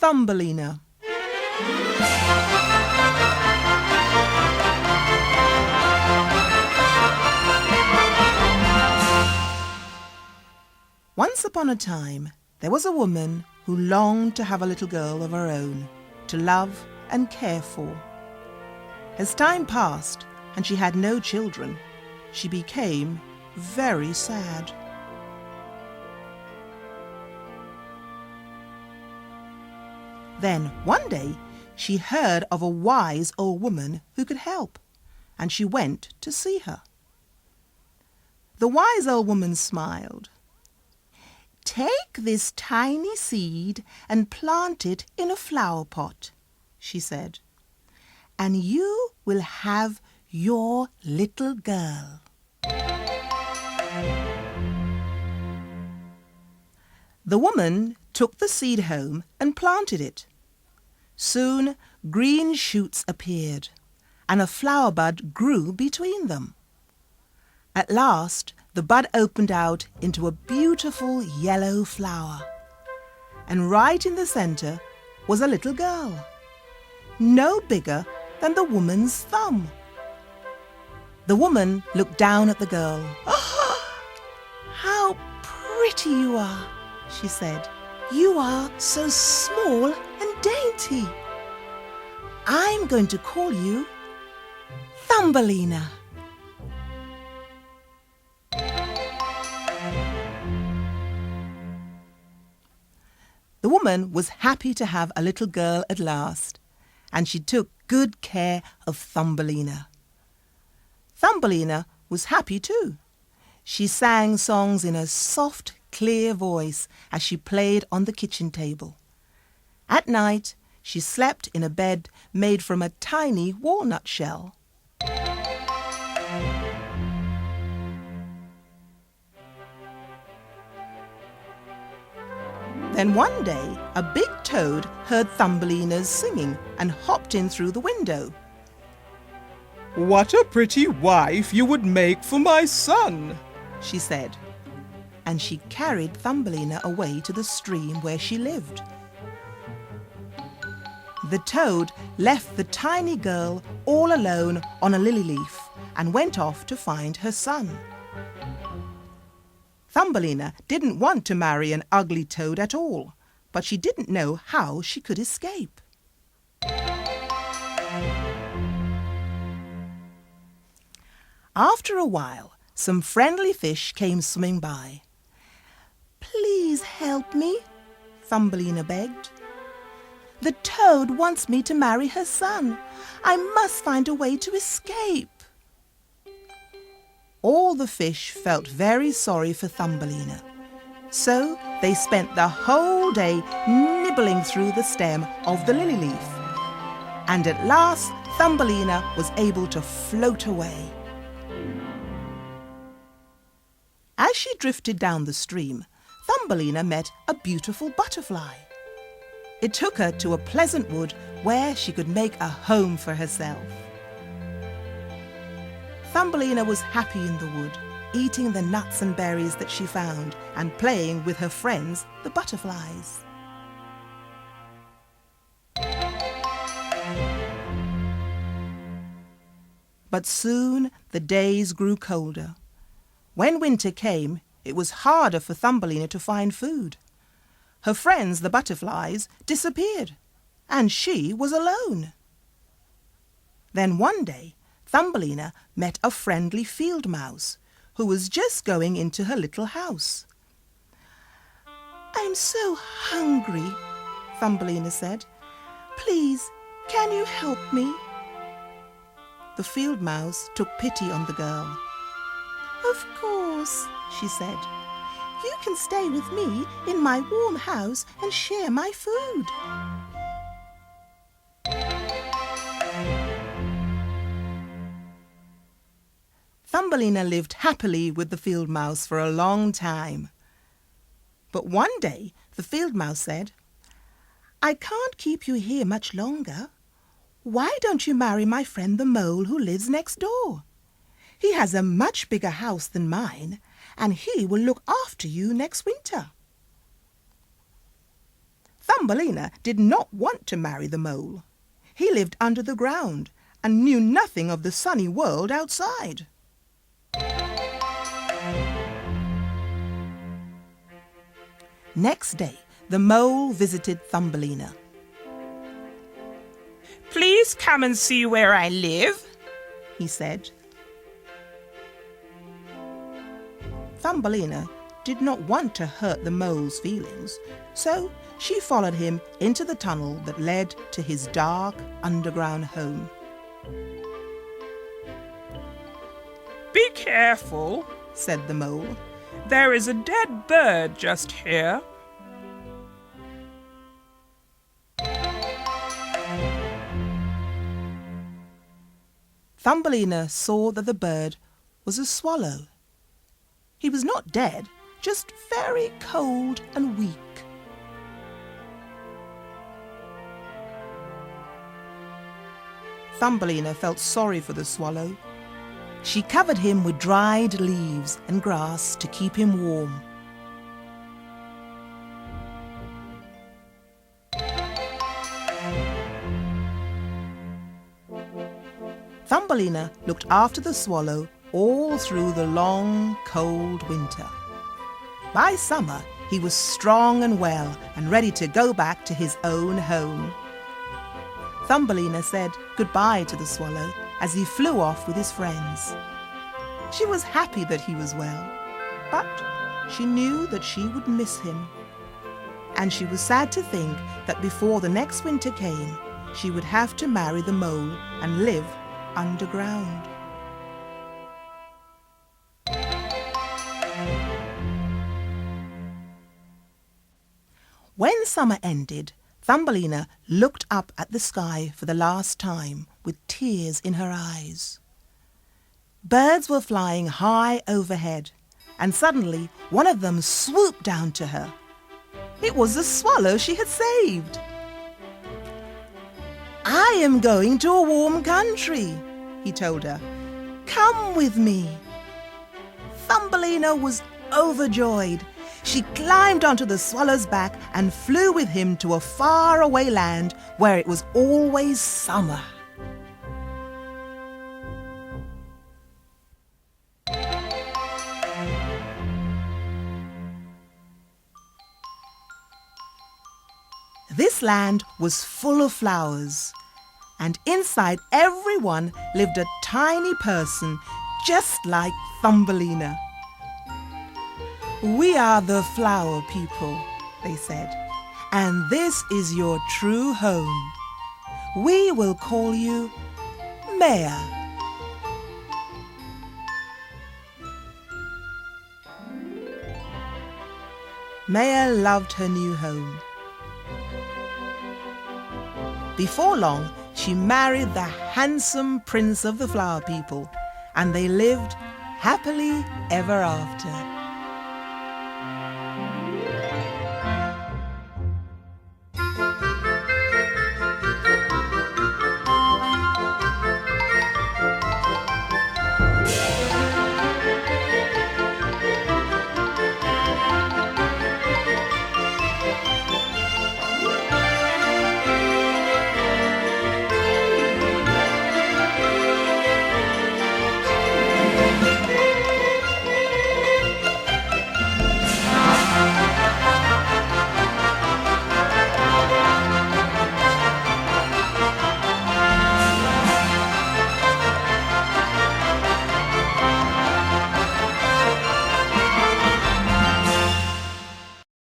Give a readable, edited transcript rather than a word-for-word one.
Thumbelina. Once upon a time, there was a woman who longed to have a little girl of her own, to love and care for. As time passed and she had no children, she became very sad. Then, one day, she heard of a wise old woman who could help, and she went to see her. The wise old woman smiled. "Take this tiny seed and plant it in a flower pot," she said, "and you will have your little girl." The woman took the seed home and planted it. Soon green shoots appeared, and a flower bud grew between them. At last, the bud opened out into a beautiful yellow flower, and right in the centre was a little girl, no bigger than the woman's thumb. The woman looked down at the girl. "Oh, how pretty you are," she said. "You are so small and dainty. I'm going to call you Thumbelina." The woman was happy to have a little girl at last, and she took good care of Thumbelina. Thumbelina was happy too. She sang songs in a soft, clear voice as she played on the kitchen table. At night, she slept in a bed made from a tiny walnut shell. Then one day, a big toad heard Thumbelina's singing and hopped in through the window. "What a pretty wife you would make for my son," she said, and she carried Thumbelina away to the stream where she lived. The toad left the tiny girl all alone on a lily leaf and went off to find her son. Thumbelina didn't want to marry an ugly toad at all, but she didn't know how she could escape. After a while, some friendly fish came swimming by. "Please help me," Thumbelina begged. "The toad wants me to marry her son. I must find a way to escape." All the fish felt very sorry for Thumbelina, so they spent the whole day nibbling through the stem of the lily leaf. And at last, Thumbelina was able to float away. As she drifted down the stream, Thumbelina met a beautiful butterfly. It took her to a pleasant wood where she could make a home for herself. Thumbelina was happy in the wood, eating the nuts and berries that she found and playing with her friends, the butterflies. But soon the days grew colder. When winter came, it was harder for Thumbelina to find food. Her friends, the butterflies, disappeared, and she was alone. Then one day, Thumbelina met a friendly field mouse who was just going into her little house. "I'm so hungry," Thumbelina said. "Please, can you help me?" The field mouse took pity on the girl. "Of course," she said. "You can stay with me in my warm house and share my food." Thumbelina lived happily with the field mouse for a long time. But one day the field mouse said, "I can't keep you here much longer. Why don't you marry my friend the mole who lives next door? He has a much bigger house than mine, and he will look after you next winter." Thumbelina did not want to marry the mole. He lived under the ground and knew nothing of the sunny world outside. Next day, the mole visited Thumbelina. Please come and see where I live, he said. Thumbelina did not want to hurt the mole's feelings, so she followed him into the tunnel that led to his dark underground home. Be careful, said the mole. There is a dead bird just here. Thumbelina saw that the bird was a swallow. He was not dead, just very cold and weak. Thumbelina felt sorry for the swallow. She covered him with dried leaves and grass to keep him warm. Thumbelina looked after the swallow all through the long, cold winter. By summer, he was strong and well and ready to go back to his own home. Thumbelina said goodbye to the swallow as he flew off with his friends. She was happy that he was well, but she knew that she would miss him. And she was sad to think that before the next winter came, she would have to marry the mole and live underground. When summer ended, Thumbelina looked up at the sky for the last time with tears in her eyes. Birds were flying high overhead, and suddenly one of them swooped down to her. It was the swallow she had saved. "I am going to a warm country," he told her. "Come with me." Thumbelina was overjoyed. She climbed onto the swallow's back and flew with him to a faraway land where it was always summer. This land was full of flowers, and inside every one lived a tiny person just like Thumbelina. "We are the flower people," they said, "and this is your true home. We will call you Maya." Maya loved her new home. Before long, she married the handsome prince of the flower people, and they lived happily ever after.